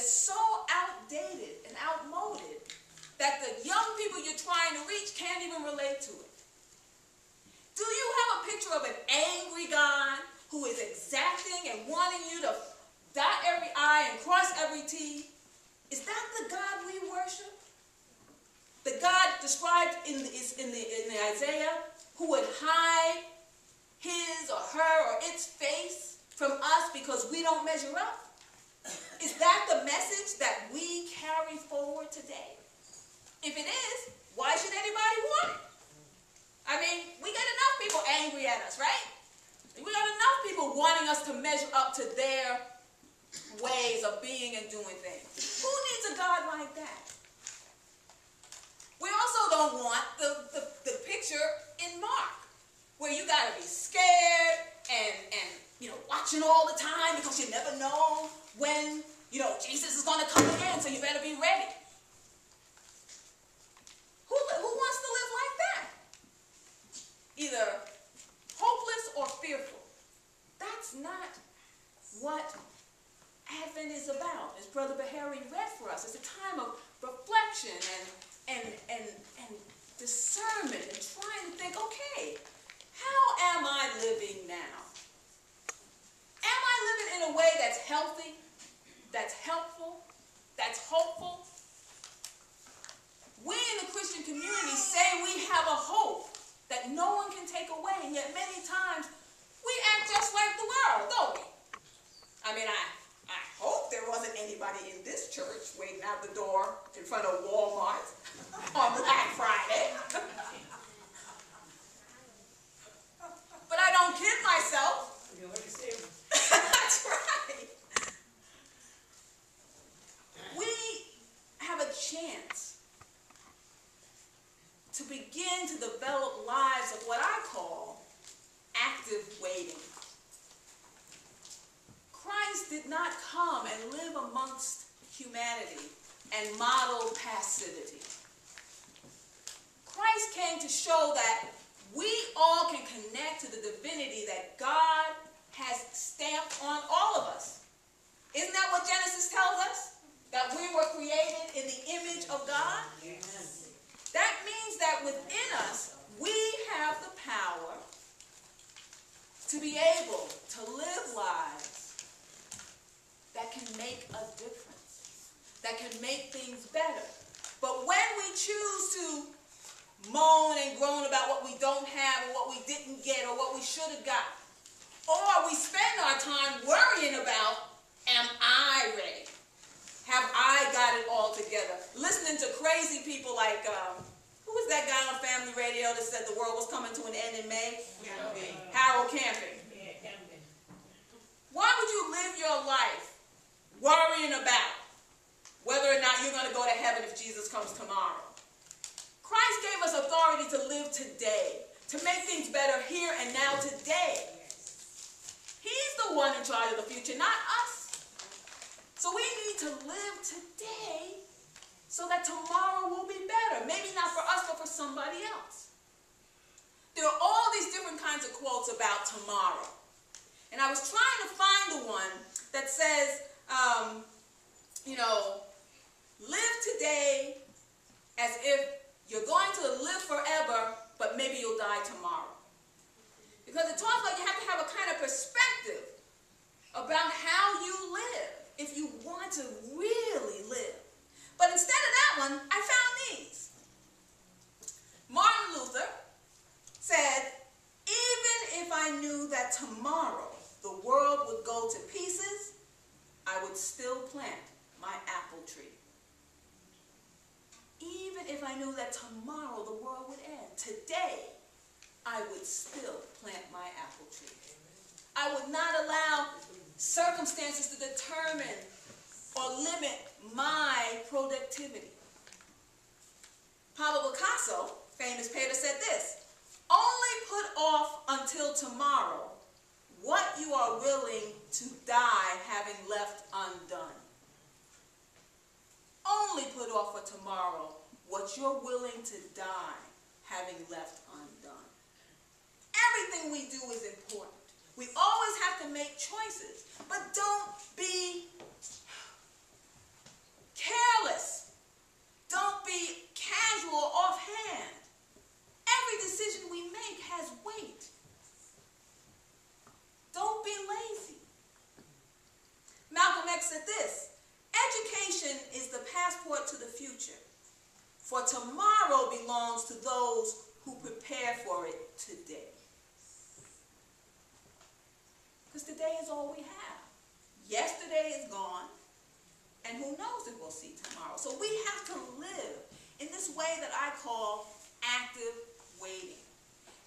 is so outdated and outmoded that the young people you're trying to reach can't even relate to it. Do you have a picture of an angry God who is exacting and wanting you to dot every I and cross every T? Is that the God we worship? The God described in the Isaiah who would hide his or her or its face from us because we don't measure up? Is that the message that we carry forward today? If it is, why should anybody want it? I mean, we got enough people angry at us, right? We got enough people wanting us to measure up to their ways of being and doing things. Who needs a God like that? We also don't want the picture in Mark, where you got to be scared and watching all the time because you never know when, Jesus is going to come again, so you better be ready. Who wants to live like that? Either hopeless or fearful. That's not what Advent is about, as Brother Bahari read for us. It's a time of reflection and discernment and trying to think, okay, how am I living now? Am I living in a way that's healthy, that's helpful, that's hopeful? We in the Christian community say we have a hope that no one can take away, and yet many times we act just like the world, don't we? I mean, I hope there wasn't anybody in this church waiting out the door in front of Walmart on Black Friday. But I don't kid myself. That's right. We have a chance to begin to develop lives of what I call active waiting. Christ did not come and live amongst humanity and model passivity. Christ came to show that we all can connect to the divinity that God has stamped on all of us. Isn't that what Genesis tells us? That we were created in the image of God? Yes. That means that within us, we have the power to be able to live lives that can make a difference, that can make things better. But when we choose to moan and groan about what we don't have or what we didn't get or what we should have got, or we spend our time worrying about, am I ready? Have I got it all together? Listening to crazy people like, who was that guy on Family Radio that said the world was coming to an end in May? Harold Camping. Why would you live your life worrying about whether or not you're going to go to heaven if Jesus comes tomorrow? Christ gave us authority to live today, to make things better here and now today. He's the one in charge of the future, not us. So we need to live today so that tomorrow will be better. Maybe not for us, but for somebody else. There are all these different kinds of quotes about tomorrow. And I was trying to find the one that says, live today as if you're going to live forever, but maybe you'll die tomorrow. Because it talks like you have to have a kind of perspective about how you live if you want to really live. But instead of that one, I found these. Martin Luther said, even if I knew that tomorrow the world would go to pieces, I would still plant my apple tree. Even if I knew that tomorrow the world would end, today I would still plant my apple tree. I would not allow circumstances to determine or limit my productivity. Pablo Picasso, famous painter, said this: only put off until tomorrow what you are willing to die having left undone. Only put off for tomorrow what you're willing to die having left undone. Everything we do is important. We always have to make choices, but don't be at this. Education is the passport to the future, for tomorrow belongs to those who prepare for it today. Because today is all we have. Yesterday is gone, and who knows if we'll see tomorrow. So we have to live in this way that I call active waiting,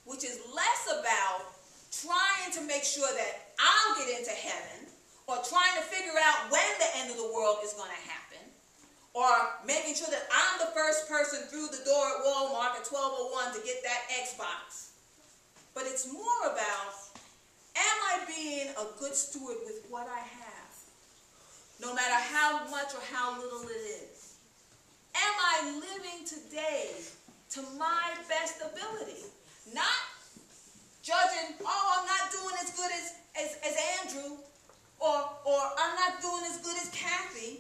which is less about trying to make sure that I'll get into heaven, or trying to figure out when the end of the world is going to happen, or making sure that I'm the first person through the door at Walmart at 12:01 to get that Xbox. But it's more about, am I being a good steward with what I have, no matter how much or how little it is? Am I living today to my best ability? Not judging, oh, I'm not doing as good as Andrew, or I'm not doing as good as Kathy.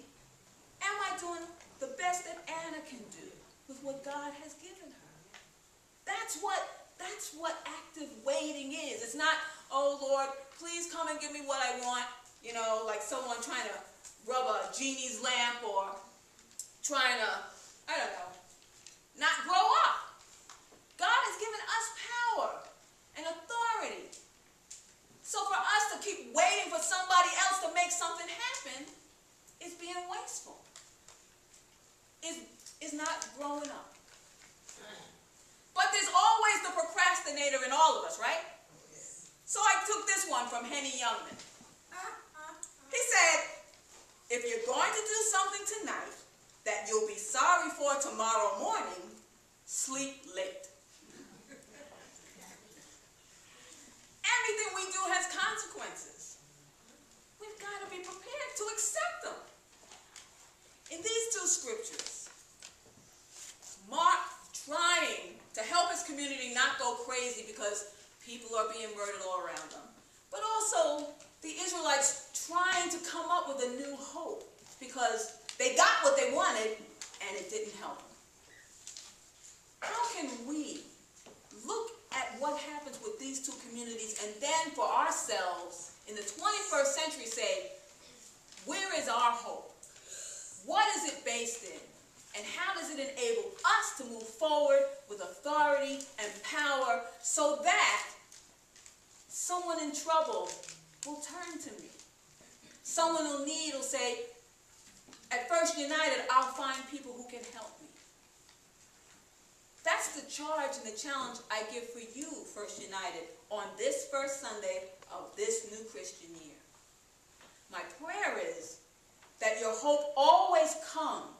Am I doing the best that Anna can do with what God has given her? That's what active waiting is. It's not, oh Lord, please come and give me what I want, you know, like someone trying to rub a genie's lamp, or trying to, I don't know, not grow up. God has given us power and authority. So for us to keep waiting for somebody else to make something happen is being wasteful. Is not growing up. But there's always the procrastinator in all of us, right? So I took this one from Henny Youngman. He said, if you're going to do something tonight that you'll be sorry for tomorrow morning, sleep late. Everything we do has consequences. We've got to be prepared to accept them. In these two scriptures, Mark trying to help his community not go crazy because people are being murdered all around them, but also the Israelites trying to come up with a new hope because they got what they wanted and it didn't help them. How can we look at what happens with these two communities and then for ourselves in the 21st century say, where is our hope? What is it based in? And how does it enable us to move forward with authority and power so that someone in trouble will turn to me? Someone in need will say, at First United, I'll find people who can help me. That's the charge and the challenge I give for you, First United, on this first Sunday of this new Christian year. My prayer is that your hope always comes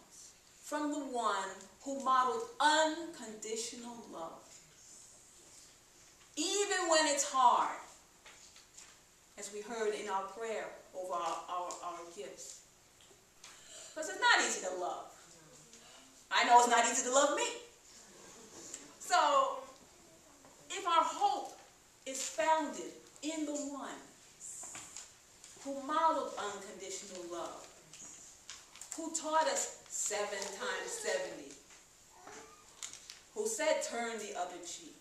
from the one who modeled unconditional love. Even when it's hard, as we heard in our prayer over our gifts. Because it's not easy to love. I know it's not easy to love me. So, if our hope is founded in the one who modeled unconditional love, who taught us 7 times 70, who said turn the other cheek.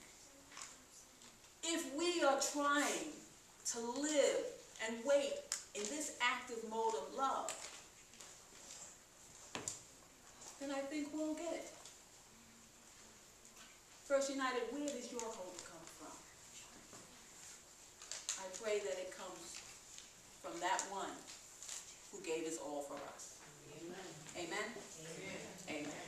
If we are trying to live and wait in this active mode of love, then I think we'll get it. First United, where does your hope come from? I pray that it comes from that one who gave his all for us. Amen. Amen? Amen. Amen.